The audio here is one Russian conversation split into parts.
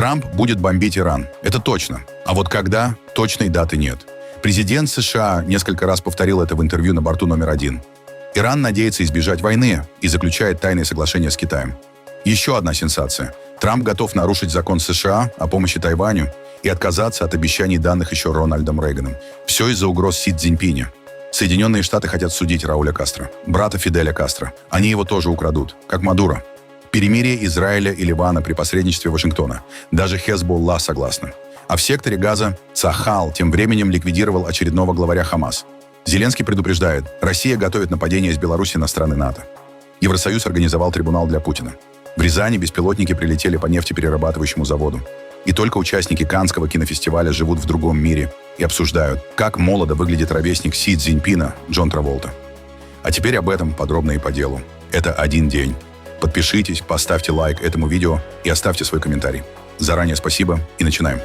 Трамп будет бомбить Иран. Это точно. А вот когда, точной даты нет. Президент США несколько раз повторил это в интервью на борту номер 1. Иран надеется избежать войны и заключает тайные соглашения с Китаем. Еще одна сенсация. Трамп готов нарушить закон США о помощи Тайваню и отказаться от обещаний, данных еще Рональдом Рейганом. Все из-за угроз Си Цзиньпиня. Соединенные Штаты хотят судить Рауля Кастро, брата Фиделя Кастро. Они его тоже украдут, как Мадуро. Перемирие Израиля и Ливана при посредничестве Вашингтона. Даже Хезболла согласна. А в секторе Газа Цахал тем временем ликвидировал очередного главаря Хамас. Зеленский предупреждает, Россия готовит нападение из Беларуси на страны НАТО. Евросоюз организовал трибунал для Путина. В Рязани беспилотники прилетели по нефтеперерабатывающему заводу. И только участники Каннского кинофестиваля живут в другом мире и обсуждают, как молодо выглядит ровесник Си Цзиньпина Джон Траволта. А теперь об этом подробно и по делу. Это один день. Подпишитесь, поставьте лайк этому видео и оставьте свой комментарий. Заранее спасибо и начинаем.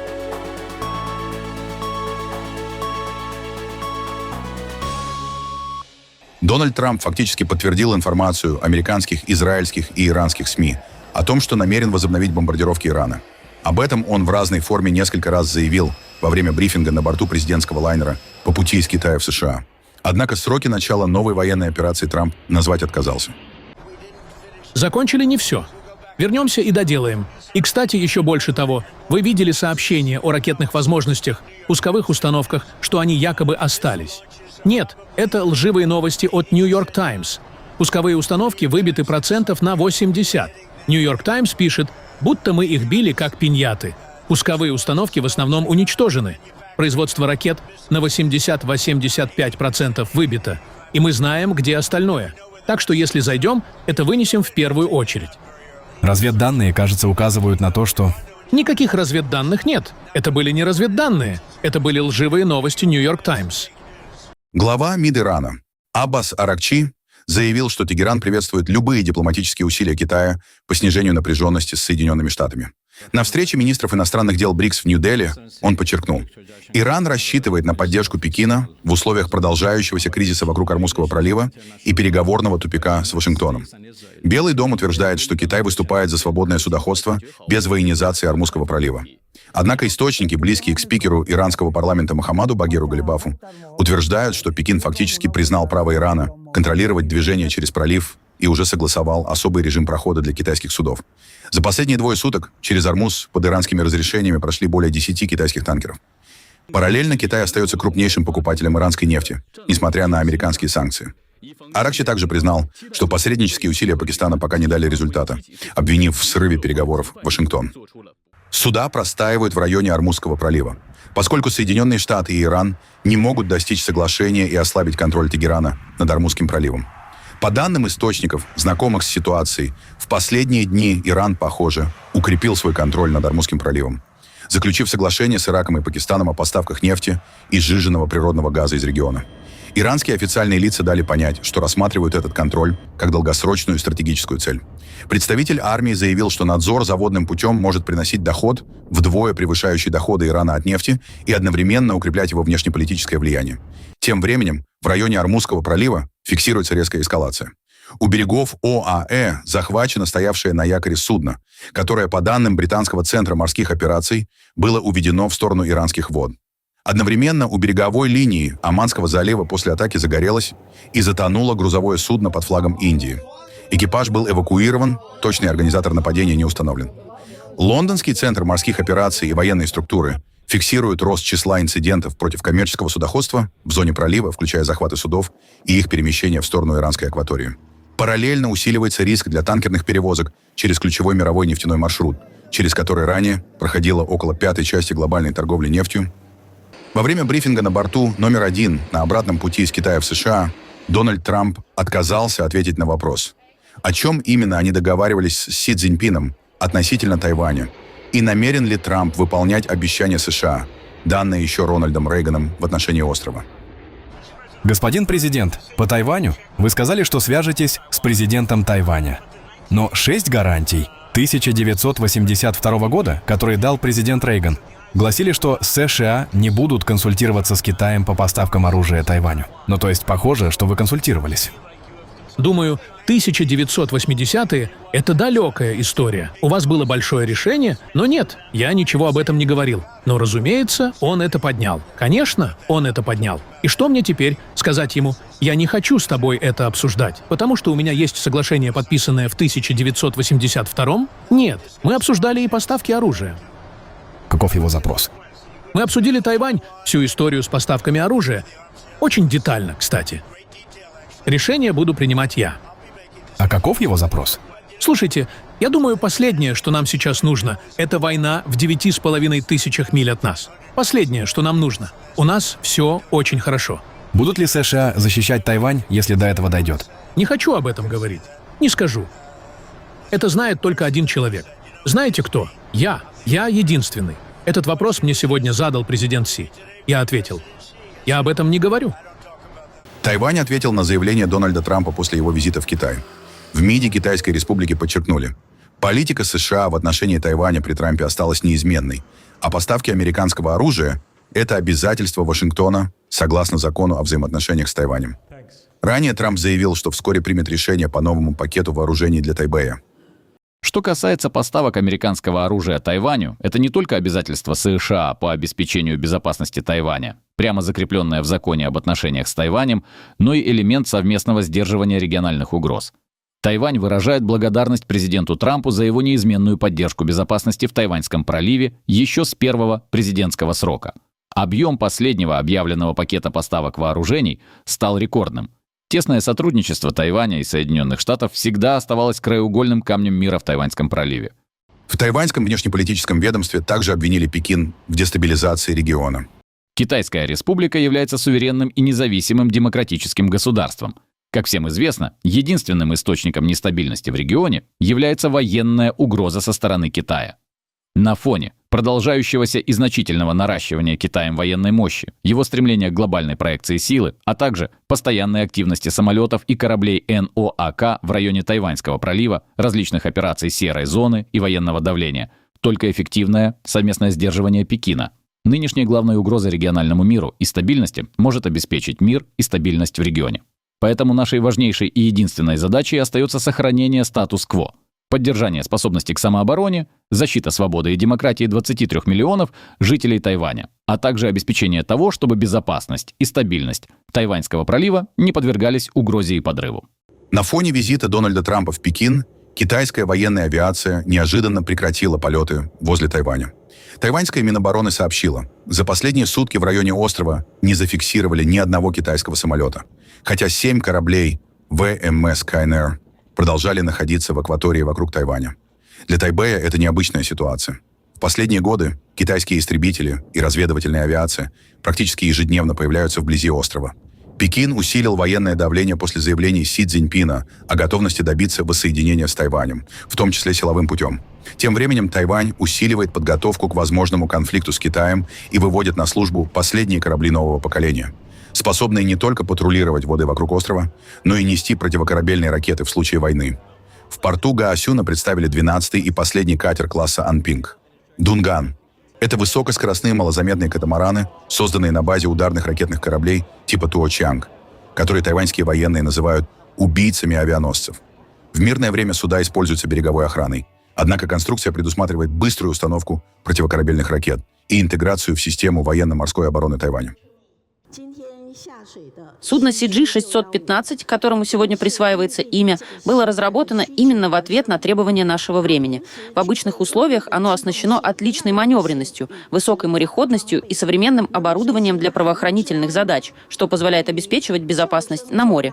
Дональд Трамп фактически подтвердил информацию американских, израильских и иранских СМИ о том, что намерен возобновить бомбардировки Ирана. Об этом он в разной форме несколько раз заявил во время брифинга на борту президентского лайнера по пути из Китая в США. Однако сроки начала новой военной операции Трамп назвать отказался. Закончили не все. Вернемся и доделаем. И, кстати, еще больше того, вы видели сообщение о ракетных возможностях, пусковых установках, что они якобы остались. Нет, это лживые новости от New York Times. Пусковые установки выбиты процентов на 80. New York Times пишет, будто мы их били как пиньяты. Пусковые установки в основном уничтожены. Производство ракет на 80-85% выбито. И мы знаем, где остальное. Так что если зайдем, это вынесем в первую очередь. Разведданные, кажется, указывают на то, что... Никаких разведданных нет. Это были не разведданные. Это были лживые новости New York Times. Глава МИД Ирана Аббас Аракчи заявил, что Тегеран приветствует любые дипломатические усилия Китая по снижению напряженности с Соединенными Штатами. На встрече министров иностранных дел БРИКС в Нью-Дели он подчеркнул, Иран рассчитывает на поддержку Пекина в условиях продолжающегося кризиса вокруг Ормузского пролива и переговорного тупика с Вашингтоном. Белый дом утверждает, что Китай выступает за свободное судоходство без военизации Ормузского пролива. Однако источники, близкие к спикеру иранского парламента Мохаммаду Багиру Галибафу, утверждают, что Пекин фактически признал право Ирана контролировать движение через пролив и уже согласовал особый режим прохода для китайских судов. За последние 2 суток через Ормуз под иранскими разрешениями прошли более 10 китайских танкеров. Параллельно Китай остается крупнейшим покупателем иранской нефти, несмотря на американские санкции. Аракчи также признал, что посреднические усилия Пакистана пока не дали результата, обвинив в срыве переговоров Вашингтон. Суда простаивают в районе Ормузского пролива, поскольку Соединенные Штаты и Иран не могут достичь соглашения и ослабить контроль Тегерана над Ормузским проливом. По данным источников, знакомых с ситуацией, в последние дни Иран, похоже, укрепил свой контроль над Ормузским проливом, заключив соглашение с Ираком и Пакистаном о поставках нефти и сжиженного природного газа из региона. Иранские официальные лица дали понять, что рассматривают этот контроль как долгосрочную стратегическую цель. Представитель армии заявил, что надзор за водным путем может приносить доход, вдвое превышающий доходы Ирана от нефти, и одновременно укреплять его внешнеполитическое влияние. Тем временем в районе Ормузского пролива фиксируется резкая эскалация. У берегов ОАЭ захвачено стоявшее на якоре судно, которое, по данным британского центра морских операций, было уведено в сторону иранских вод. Одновременно у береговой линии Оманского залива после атаки загорелось и затонуло грузовое судно под флагом Индии. Экипаж был эвакуирован, точный организатор нападения не установлен. Лондонский центр морских операций и военной структуры фиксирует рост числа инцидентов против коммерческого судоходства в зоне пролива, включая захваты судов и их перемещение в сторону иранской акватории. Параллельно усиливается риск для танкерных перевозок через ключевой мировой нефтяной маршрут, через который ранее проходило около 1/5 части глобальной торговли нефтью. Во время брифинга на борту номер 1 на обратном пути из Китая в США Дональд Трамп отказался ответить на вопрос, о чем именно они договаривались с Си Цзиньпином относительно Тайваня, и намерен ли Трамп выполнять обещания США, данные еще Рональдом Рейганом в отношении острова. Господин президент, по Тайваню вы сказали, что свяжетесь с президентом Тайваня. Но 6 гарантий 1982 года, которые дал президент Рейган, гласили, что США не будут консультироваться с Китаем по поставкам оружия Тайваню. Ну, то есть, похоже, что вы консультировались. Думаю, 1980-е — это далекая история. У вас было большое решение, но нет, я ничего об этом не говорил. Но, разумеется, он это поднял. Конечно, он это поднял. И что мне теперь сказать ему? Я не хочу с тобой это обсуждать, потому что у меня есть соглашение, подписанное в 1982-м? Нет, мы обсуждали и поставки оружия. Каков его запрос? Мы обсудили Тайвань, всю историю с поставками оружия. Очень детально, кстати. Решение буду принимать я. А каков его запрос? Слушайте, я думаю, последнее, что нам сейчас нужно, это война в 9,5 тысячах миль от нас. Последнее, что нам нужно. У нас все очень хорошо. Будут ли США защищать Тайвань, если до этого дойдет? Не хочу об этом говорить. Не скажу. Это знает только один человек. Знаете кто? Я. Я единственный. Этот вопрос мне сегодня задал президент Си. Я ответил. Я об этом не говорю. Тайвань ответил на заявление Дональда Трампа после его визита в Китай. В МИДе Китайской Республики подчеркнули, политика США в отношении Тайваня при Трампе осталась неизменной, а поставки американского оружия – это обязательство Вашингтона согласно закону о взаимоотношениях с Тайванем. Ранее Трамп заявил, что вскоре примет решение по новому пакету вооружений для Тайбэя. Что касается поставок американского оружия Тайваню, это не только обязательство США по обеспечению безопасности Тайваня, прямо закрепленное в законе об отношениях с Тайванем, но и элемент совместного сдерживания региональных угроз. Тайвань выражает благодарность президенту Трампу за его неизменную поддержку безопасности в Тайваньском проливе еще с первого президентского срока. Объем последнего объявленного пакета поставок вооружений стал рекордным. Тесное сотрудничество Тайваня и Соединенных Штатов всегда оставалось краеугольным камнем мира в Тайваньском проливе. В тайваньском внешнеполитическом ведомстве также обвинили Пекин в дестабилизации региона. Китайская республика является суверенным и независимым демократическим государством. Как всем известно, единственным источником нестабильности в регионе является военная угроза со стороны Китая. На фоне продолжающегося и значительного наращивания Китаем военной мощи, его стремления к глобальной проекции силы, а также постоянной активности самолетов и кораблей НОАК в районе Тайваньского пролива, различных операций серой зоны и военного давления, только эффективное совместное сдерживание Пекина. Нынешняя главная угроза региональному миру и стабильности может обеспечить мир и стабильность в регионе. Поэтому нашей важнейшей и единственной задачей остается сохранение статус-кво, поддержание способности к самообороне, защита свободы и демократии 23 миллионов жителей Тайваня, а также обеспечение того, чтобы безопасность и стабильность Тайваньского пролива не подвергались угрозе и подрыву. На фоне визита Дональда Трампа в Пекин китайская военная авиация неожиданно прекратила полеты возле Тайваня. Тайваньская Минобороны сообщила, за последние сутки в районе острова не зафиксировали ни одного китайского самолета, хотя 7 кораблей ВМС Кайнер продолжали находиться в акватории вокруг Тайваня. Для Тайбэя это необычная ситуация. В последние годы китайские истребители и разведывательная авиация практически ежедневно появляются вблизи острова. Пекин усилил военное давление после заявлений Си Цзиньпина о готовности добиться воссоединения с Тайванем, в том числе силовым путем. Тем временем Тайвань усиливает подготовку к возможному конфликту с Китаем и выводит на службу последние корабли нового поколения, способные не только патрулировать воды вокруг острова, но и нести противокорабельные ракеты в случае войны. В порту Гаосюна представили 12-й и последний катер класса Анпинг. Дунган. Это высокоскоростные малозаметные катамараны, созданные на базе ударных ракетных кораблей типа Туочанг, которые тайваньские военные называют «убийцами авианосцев». В мирное время суда используются береговой охраной, однако конструкция предусматривает быструю установку противокорабельных ракет и интеграцию в систему военно-морской обороны Тайваня. Судно CG-615, которому сегодня присваивается имя, было разработано именно в ответ на требования нашего времени. В обычных условиях оно оснащено отличной маневренностью, высокой мореходностью и современным оборудованием для правоохранительных задач, что позволяет обеспечивать безопасность на море.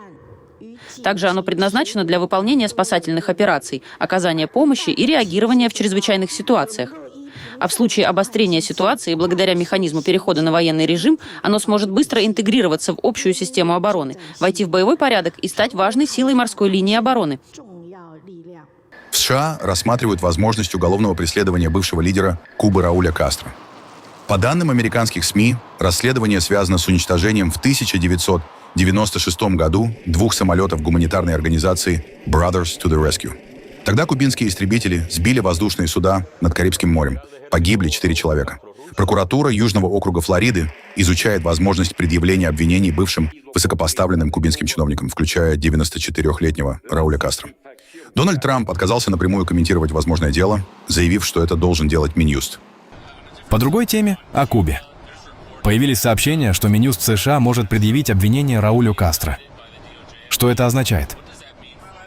Также оно предназначено для выполнения спасательных операций, оказания помощи и реагирования в чрезвычайных ситуациях. А в случае обострения ситуации, благодаря механизму перехода на военный режим, оно сможет быстро интегрироваться в общую систему обороны, войти в боевой порядок и стать важной силой морской линии обороны. В США рассматривают возможность уголовного преследования бывшего лидера Кубы Рауля Кастро. По данным американских СМИ, расследование связано с уничтожением в 1996 году 2 самолетов гуманитарной организации Brothers to the Rescue. Тогда кубинские истребители сбили воздушные суда над Карибским морем. Погибли 4 человека. Прокуратура Южного округа Флориды изучает возможность предъявления обвинений бывшим высокопоставленным кубинским чиновникам, включая 94-летнего Рауля Кастро. Дональд Трамп отказался напрямую комментировать возможное дело, заявив, что это должен делать Минюст. По другой теме – о Кубе. Появились сообщения, что Минюст США может предъявить обвинение Раулю Кастро. Что это означает?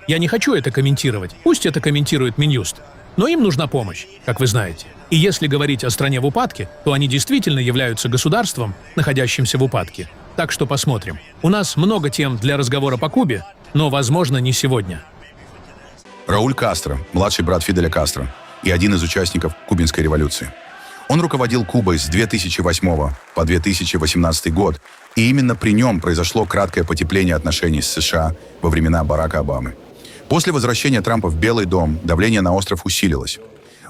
Я не хочу это комментировать. Пусть это комментирует Минюст. Но им нужна помощь, как вы знаете. И если говорить о стране в упадке, то они действительно являются государством, находящимся в упадке. Так что посмотрим. У нас много тем для разговора по Кубе, но, возможно, не сегодня. Рауль Кастро, младший брат Фиделя Кастро и один из участников Кубинской революции. Он руководил Кубой с 2008 по 2018 год, и именно при нем произошло краткое потепление отношений с США во времена Барака Обамы. После возвращения Трампа в Белый дом давление на остров усилилось.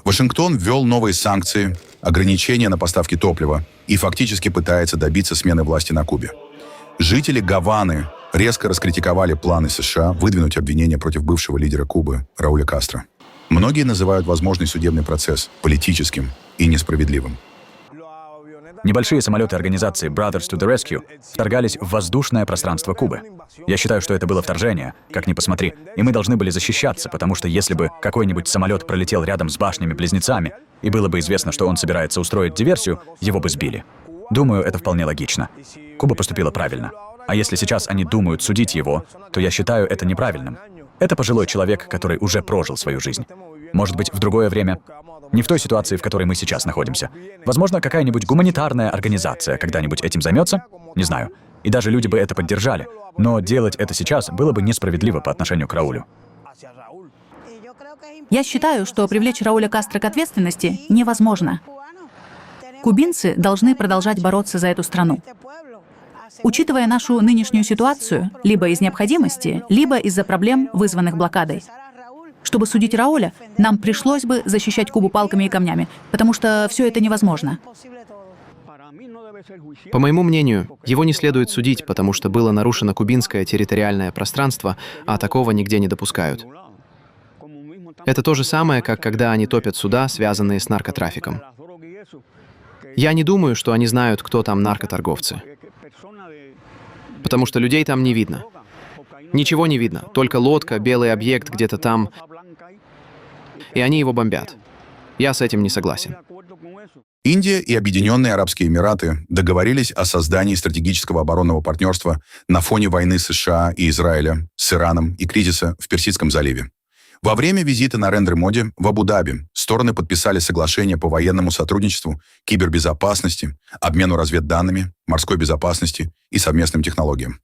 Вашингтон ввел новые санкции, ограничения на поставки топлива и фактически пытается добиться смены власти на Кубе. Жители Гаваны резко раскритиковали планы США выдвинуть обвинения против бывшего лидера Кубы Рауля Кастро. Многие называют возможный судебный процесс политическим и несправедливым. Небольшие самолеты организации Brothers to the Rescue вторгались в воздушное пространство Кубы. Я считаю, что это было вторжение, как ни посмотри, и мы должны были защищаться, потому что если бы какой-нибудь самолет пролетел рядом с башнями-близнецами, и было бы известно, что он собирается устроить диверсию, его бы сбили. Думаю, это вполне логично. Куба поступила правильно. А если сейчас они думают судить его, то я считаю это неправильным. Это пожилой человек, который уже прожил свою жизнь. Может быть, в другое время. Не в той ситуации, в которой мы сейчас находимся. Возможно, какая-нибудь гуманитарная организация когда-нибудь этим займется? Не знаю. И даже люди бы это поддержали. Но делать это сейчас было бы несправедливо по отношению к Раулю. Я считаю, что привлечь Рауля Кастро к ответственности невозможно. Кубинцы должны продолжать бороться за эту страну. Учитывая нашу нынешнюю ситуацию, либо из необходимости, либо из-за проблем, вызванных блокадой. Чтобы судить Рауля, нам пришлось бы защищать Кубу палками и камнями, потому что все это невозможно. По моему мнению, его не следует судить, потому что было нарушено кубинское территориальное пространство, а такого нигде не допускают. Это то же самое, как когда они топят суда, связанные с наркотрафиком. Я не думаю, что они знают, кто там наркоторговцы. Потому что людей там не видно. Ничего не видно, только лодка, белый объект где-то там, и они его бомбят. Я с этим не согласен. Индия и Объединенные Арабские Эмираты договорились о создании стратегического оборонного партнерства на фоне войны США и Израиля с Ираном и кризиса в Персидском заливе. Во время визита Нарендры Моди в Абу-Даби стороны подписали соглашение по военному сотрудничеству, кибербезопасности, обмену разведданными, морской безопасности и совместным технологиям.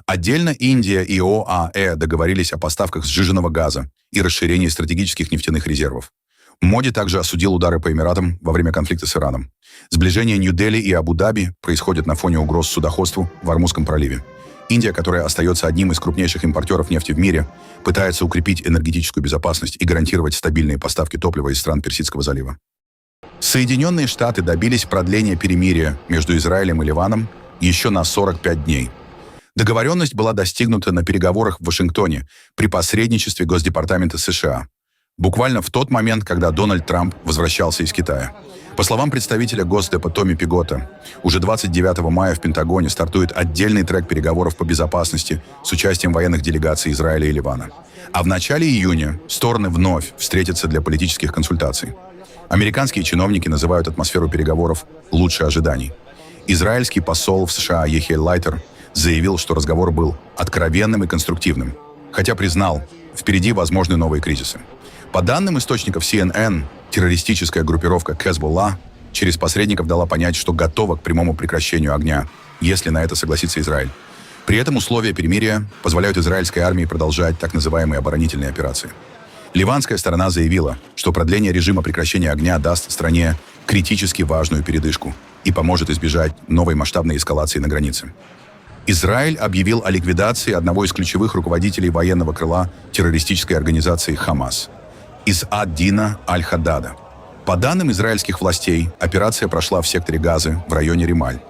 Отдельно Индия и ОАЭ договорились о поставках сжиженного газа и расширении стратегических нефтяных резервов. Моди также осудил удары по Эмиратам во время конфликта с Ираном. Сближение Нью-Дели и Абу-Даби происходит на фоне угроз судоходству в Ормузском проливе. Индия, которая остается одним из крупнейших импортеров нефти в мире, пытается укрепить энергетическую безопасность и гарантировать стабильные поставки топлива из стран Персидского залива. Соединенные Штаты добились продления перемирия между Израилем и Ливаном еще на 45 дней. Договоренность была достигнута на переговорах в Вашингтоне при посредничестве Госдепартамента США. Буквально в тот момент, когда Дональд Трамп возвращался из Китая. По словам представителя Госдепа Томми Пиготта, уже 29 мая в Пентагоне стартует отдельный трек переговоров по безопасности с участием военных делегаций Израиля и Ливана. А в начале июня стороны вновь встретятся для политических консультаций. Американские чиновники называют атмосферу переговоров «лучше ожиданий». Израильский посол в США Ехиэль Лайтер заявил, что разговор был откровенным и конструктивным, хотя признал, впереди возможны новые кризисы. По данным источников CNN, террористическая группировка Хезболла через посредников дала понять, что готова к прямому прекращению огня, если на это согласится Израиль. При этом условия перемирия позволяют израильской армии продолжать так называемые оборонительные операции. Ливанская сторона заявила, что продление режима прекращения огня даст стране критически важную передышку и поможет избежать новой масштабной эскалации на границе. Израиль объявил о ликвидации одного из ключевых руководителей военного крыла террористической организации «Хамас» из ад-Дина аль-Хаддада. По данным израильских властей, операция прошла в секторе Газы в районе Рималь.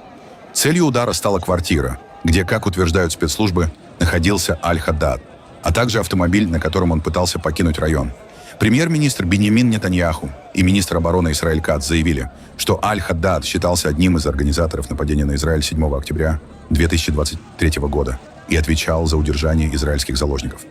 Целью удара стала квартира, где, как утверждают спецслужбы, находился аль-Хаддад, а также автомобиль, на котором он пытался покинуть район. Премьер-министр Биньямин Нетаньяху и министр обороны Исраэль Кац заявили, что Аль-Хаддад считался одним из организаторов нападения на Израиль 7 октября 2023 года и отвечал за удержание израильских заложников.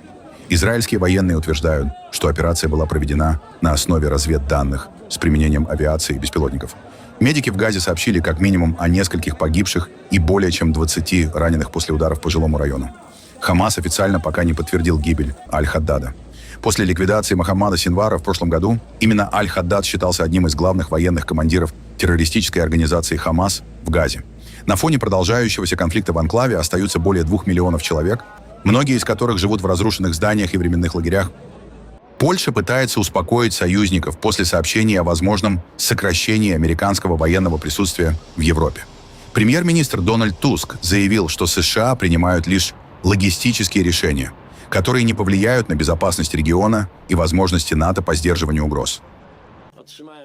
Израильские военные утверждают, что операция была проведена на основе разведданных с применением авиации и беспилотников. Медики в Газе сообщили как минимум о нескольких погибших и более чем 20 раненых после ударов по жилому району. Хамас официально пока не подтвердил гибель Аль-Хаддада. После ликвидации Мохаммада Синвара в прошлом году именно Аль-Хаддад считался одним из главных военных командиров террористической организации Хамас в Газе. На фоне продолжающегося конфликта в анклаве остаются более 2 миллионов человек, многие из которых живут в разрушенных зданиях и временных лагерях. Польша пытается успокоить союзников после сообщений о возможном сокращении американского военного присутствия в Европе. Премьер-министр Дональд Туск заявил, что США принимают лишь логистические решения, которые не повлияют на безопасность региона и возможности НАТО по сдерживанию угроз.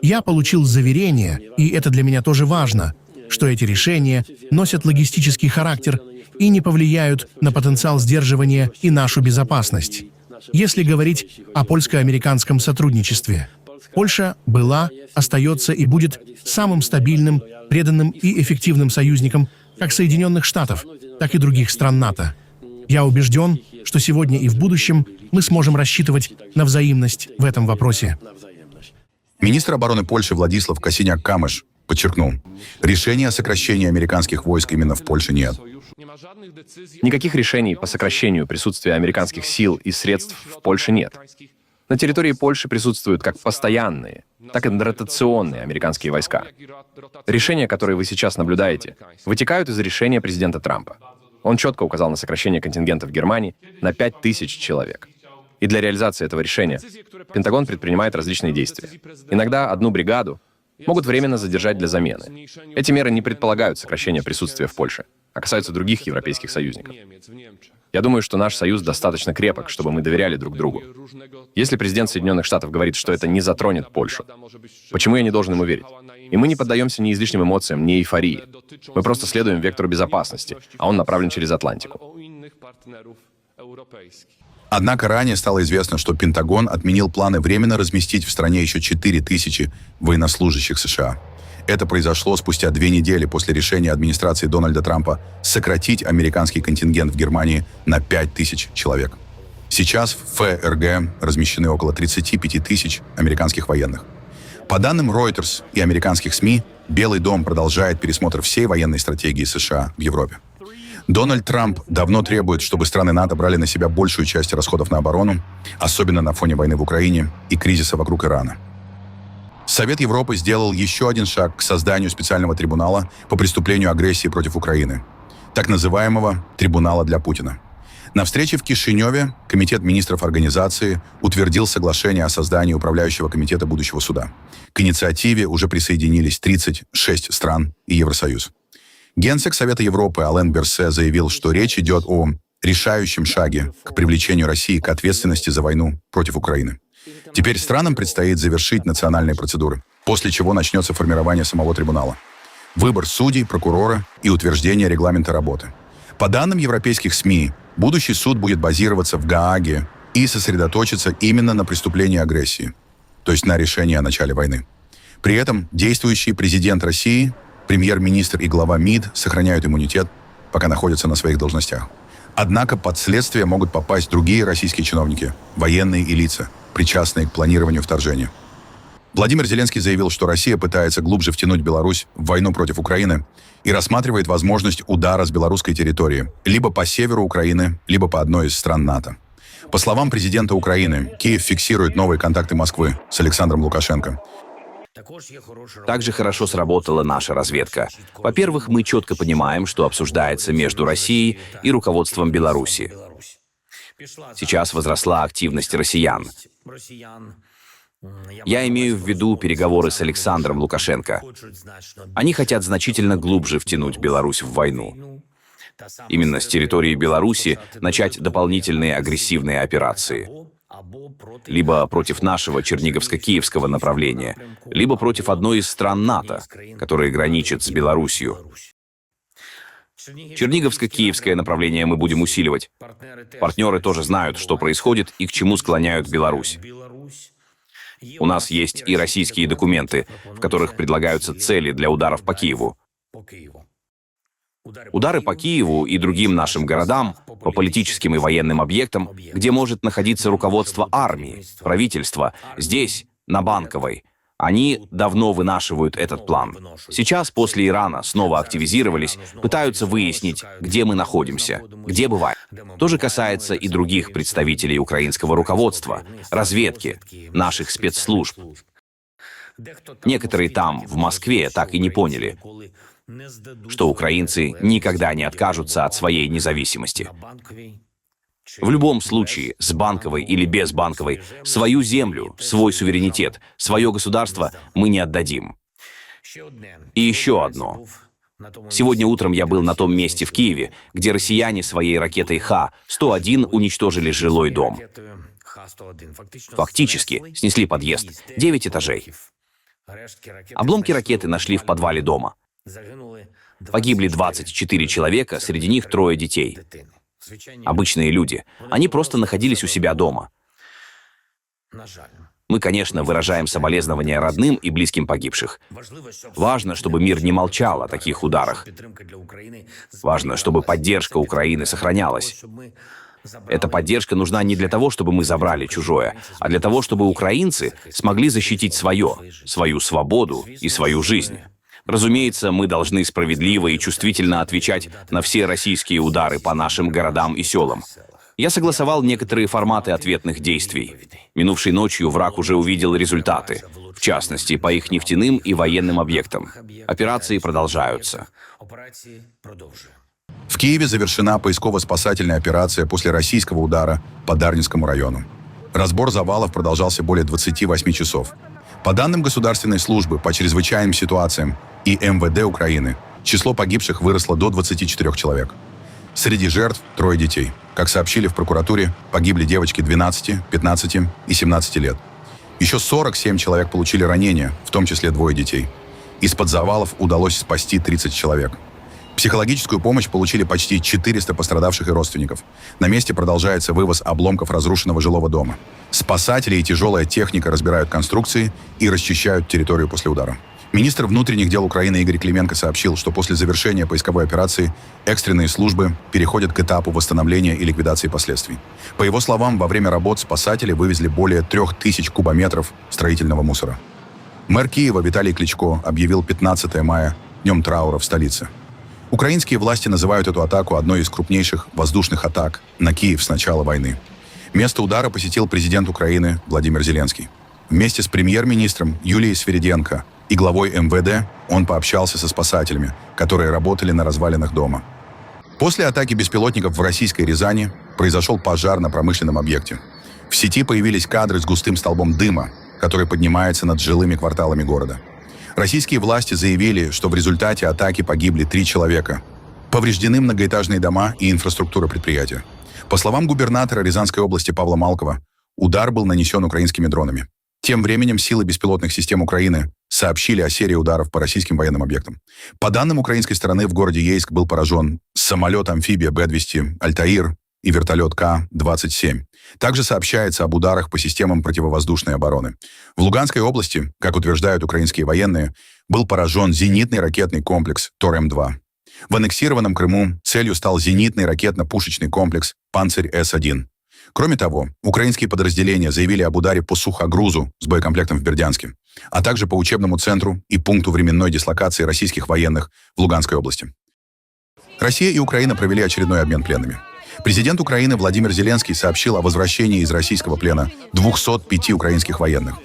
Я получил заверение, и это для меня тоже важно, что эти решения носят логистический характер и не повлияют на потенциал сдерживания и нашу безопасность. Если говорить о польско-американском сотрудничестве, Польша была, остается и будет самым стабильным, преданным и эффективным союзником как Соединенных Штатов, так и других стран НАТО. Я убежден, что сегодня и в будущем мы сможем рассчитывать на взаимность в этом вопросе. Министр обороны Польши Владислав Косиняк-Камыш подчеркнул, решения о сокращении американских войск именно в Польше нет. Никаких решений по сокращению присутствия американских сил и средств в Польше нет. На территории Польши присутствуют как постоянные, так и ротационные американские войска. Решения, которые вы сейчас наблюдаете, вытекают из решения президента Трампа. Он четко указал на сокращение контингента в Германии на 5000 человек. И для реализации этого решения Пентагон предпринимает различные действия. Иногда одну бригаду могут временно задержать для замены. Эти меры не предполагают сокращение присутствия в Польше, а касаются других европейских союзников. Я думаю, что наш союз достаточно крепок, чтобы мы доверяли друг другу. Если президент Соединенных Штатов говорит, что это не затронет Польшу, почему я не должен ему верить? И мы не поддаемся ни излишним эмоциям, ни эйфории. Мы просто следуем вектору безопасности, а он направлен через Атлантику. Однако ранее стало известно, что Пентагон отменил планы временно разместить в стране еще 4000 военнослужащих США. Это произошло спустя 2 недели после решения администрации Дональда Трампа сократить американский контингент в Германии на 5000 человек. Сейчас в ФРГ размещены около 35 тысяч американских военных. По данным Reuters и американских СМИ, Белый дом продолжает пересмотр всей военной стратегии США в Европе. Дональд Трамп давно требует, чтобы страны НАТО брали на себя большую часть расходов на оборону, особенно на фоне войны в Украине и кризиса вокруг Ирана. Совет Европы сделал еще один шаг к созданию специального трибунала по преступлению агрессии против Украины, так называемого «трибунала для Путина». На встрече в Кишиневе Комитет министров организации утвердил соглашение о создании управляющего комитета будущего суда. К инициативе уже присоединились 36 стран и Евросоюз. Генсек Совета Европы Ален Берсе заявил, что речь идет о решающем шаге к привлечению России к ответственности за войну против Украины. Теперь странам предстоит завершить национальные процедуры, после чего начнется формирование самого трибунала. Выбор судей, прокурора и утверждение регламента работы. По данным европейских СМИ, будущий суд будет базироваться в Гааге и сосредоточиться именно на преступлении агрессии, то есть на решении о начале войны. При этом действующий президент России, премьер-министр и глава МИД сохраняют иммунитет, пока находятся на своих должностях. Однако под следствие могут попасть другие российские чиновники, военные и лица, причастные к планированию вторжения. Владимир Зеленский заявил, что Россия пытается глубже втянуть Беларусь в войну против Украины и рассматривает возможность удара с белорусской территории либо по северу Украины, либо по одной из стран НАТО. По словам президента Украины, Киев фиксирует новые контакты Москвы с Александром Лукашенко. Также хорошо сработала наша разведка. Во-первых, мы четко понимаем, что обсуждается между Россией и руководством Беларуси. Сейчас возросла активность россиян. Я имею в виду переговоры с Александром Лукашенко. Они хотят значительно глубже втянуть Беларусь в войну. Именно с территории Беларуси начать дополнительные агрессивные операции. Либо против нашего Черниговско-Киевского направления, либо против одной из стран НАТО, которые граничат с Белоруссией. Черниговско-Киевское направление мы будем усиливать. Партнеры тоже знают, что происходит и к чему склоняют Беларусь. У нас есть и российские документы, в которых предлагаются цели для ударов по Киеву. Удары по Киеву и другим нашим городам, по политическим и военным объектам, где может находиться руководство армии, правительства, здесь, на Банковой. Они давно вынашивают этот план. Сейчас, после Ирана, снова активизировались, пытаются выяснить, где мы находимся, где бываем. То же касается и других представителей украинского руководства, разведки, наших спецслужб. Некоторые там, в Москве, так и не поняли, что украинцы никогда не откажутся от своей независимости. В любом случае, с Банковой или без Банковой, свою землю, свой суверенитет, свое государство мы не отдадим. И еще одно. Сегодня утром я был на том месте в Киеве, где россияне своей ракетой Х-101 уничтожили жилой дом. Фактически снесли подъезд, 9 этажей. Обломки ракеты нашли в подвале дома. Погибли 24 человека, среди них 3 детей. Обычные люди. Они просто находились у себя дома. Мы, конечно, выражаем соболезнования родным и близким погибших. Важно, чтобы мир не молчал о таких ударах. Важно, чтобы поддержка Украины сохранялась. Эта поддержка нужна не для того, чтобы мы забрали чужое, а для того, чтобы украинцы смогли защитить свое, свою свободу и свою жизнь. Разумеется, мы должны справедливо и чувствительно отвечать на все российские удары по нашим городам и селам. Я согласовал некоторые форматы ответных действий. Минувшей ночью враг уже увидел результаты, в частности, по их нефтяным и военным объектам. Операции продолжаются. В Киеве завершена поисково-спасательная операция после российского удара по Дарницкому району. Разбор завалов продолжался более 28 часов. По данным Государственной службы по чрезвычайным ситуациям и МВД Украины, число погибших выросло до 24 человек. Среди жертв 3 детей. Как сообщили в прокуратуре, погибли девочки 12, 15 и 17 лет. Еще 47 человек получили ранения, в том числе 2 детей. Из-под завалов удалось спасти 30 человек. Психологическую помощь получили почти 400 пострадавших и родственников. На месте продолжается вывоз обломков разрушенного жилого дома. Спасатели и тяжелая техника разбирают конструкции и расчищают территорию после удара. Министр внутренних дел Украины Игорь Клименко сообщил, что после завершения поисковой операции экстренные службы переходят к этапу восстановления и ликвидации последствий. По его словам, во время работ спасатели вывезли более 3000 кубометров строительного мусора. Мэр Киева Виталий Кличко объявил 15 мая днем траура в столице. Украинские власти называют эту атаку одной из крупнейших воздушных атак на Киев с начала войны. Место удара посетил президент Украины Владимир Зеленский. Вместе с премьер-министром Юлией Свириденко и главой МВД он пообщался со спасателями, которые работали на развалинах дома. После атаки беспилотников в российской Рязани произошел пожар на промышленном объекте. В сети появились кадры с густым столбом дыма, который поднимается над жилыми кварталами города. Российские власти заявили, что в результате атаки погибли 3 человека. Повреждены многоэтажные дома и инфраструктура предприятия. По словам губернатора Рязанской области Павла Малкова, удар был нанесен украинскими дронами. Тем временем силы беспилотных систем Украины сообщили о серии ударов по российским военным объектам. По данным украинской стороны, в городе Ейск был поражен самолет-амфибия Б-200 «Альтаир» и вертолет К-27. Также сообщается об ударах по системам противовоздушной обороны. В Луганской области, как утверждают украинские военные, был поражен зенитный ракетный комплекс ТОР-М2. В аннексированном Крыму целью стал зенитный ракетно-пушечный комплекс «Панцирь-С-1». Кроме того, украинские подразделения заявили об ударе по сухогрузу с боекомплектом в Бердянске, а также по учебному центру и пункту временной дислокации российских военных в Луганской области. Россия и Украина провели очередной обмен пленными. Президент Украины Владимир Зеленский сообщил о возвращении из российского плена 205 украинских военных.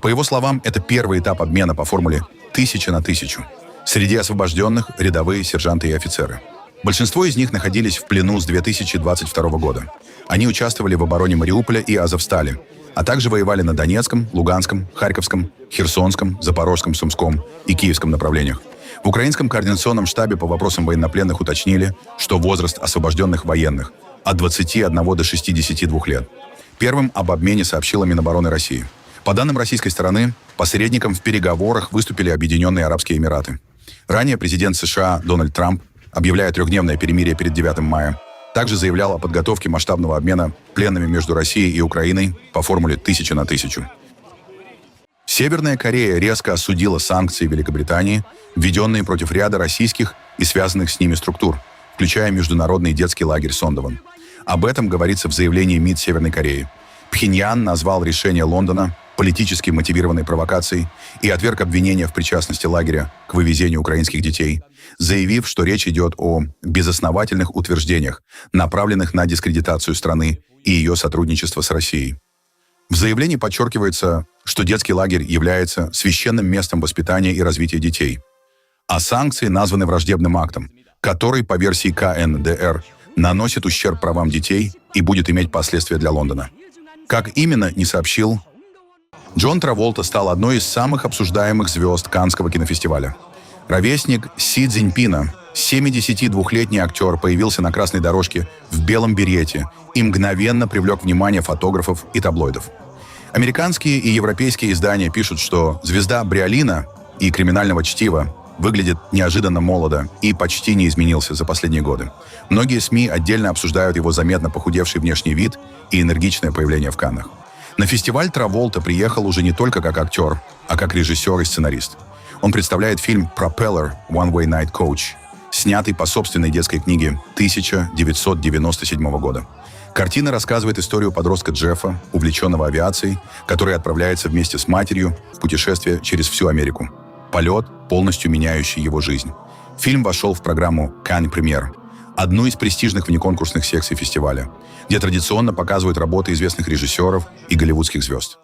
По его словам, это первый этап обмена по формуле 1000 на 1000. Среди освобожденных – рядовые, сержанты и офицеры. Большинство из них находились в плену с 2022 года. Они участвовали в обороне Мариуполя и Азовстали, а также воевали на Донецком, Луганском, Харьковском, Херсонском, Запорожском, Сумском и Киевском направлениях. В Украинском координационном штабе по вопросам военнопленных уточнили, что возраст освобожденных военных от 21 до 62 лет. Первым об обмене сообщила Минобороны России. По данным российской стороны, посредником в переговорах выступили Объединенные Арабские Эмираты. Ранее президент США Дональд Трамп, объявляя 3-дневное перемирие перед 9 мая, также заявлял о подготовке масштабного обмена пленными между Россией и Украиной по формуле 1000 на 1000. Северная Корея резко осудила санкции Великобритании, введенные против ряда российских и связанных с ними структур, включая международный детский лагерь Сондован. Об этом говорится в заявлении МИД Северной Кореи. Пхеньян назвал решение Лондона политически мотивированной провокацией и отверг обвинения в причастности лагеря к вывезению украинских детей, заявив, что речь идет о безосновательных утверждениях, направленных на дискредитацию страны и ее сотрудничество с Россией. В заявлении подчеркивается, что детский лагерь является священным местом воспитания и развития детей, а санкции названы враждебным актом, который, по версии КНДР, наносит ущерб правам детей и будет иметь последствия для Лондона. Как именно, не сообщил. Джон Траволта стал одной из самых обсуждаемых звезд Каннского кинофестиваля. Ровесник Си Цзиньпина, 72-летний актер, появился на красной дорожке в белом берете и мгновенно привлек внимание фотографов и таблоидов. Американские и европейские издания пишут, что звезда Бриолина и криминального чтива выглядит неожиданно молодо и почти не изменился за последние годы. Многие СМИ отдельно обсуждают его заметно похудевший внешний вид и энергичное появление в Каннах. На фестиваль Траволта приехал уже не только как актер, а как режиссер и сценарист. Он представляет фильм «Propeller. One Way Night Coach», снятый по собственной детской книге 1997 года. Картина рассказывает историю подростка Джеффа, увлеченного авиацией, который отправляется вместе с матерью в путешествие через всю Америку. Полет, полностью меняющий его жизнь. Фильм вошел в программу Cannes Premier, одну из престижных внеконкурсных секций фестиваля, где традиционно показывают работы известных режиссеров и голливудских звезд.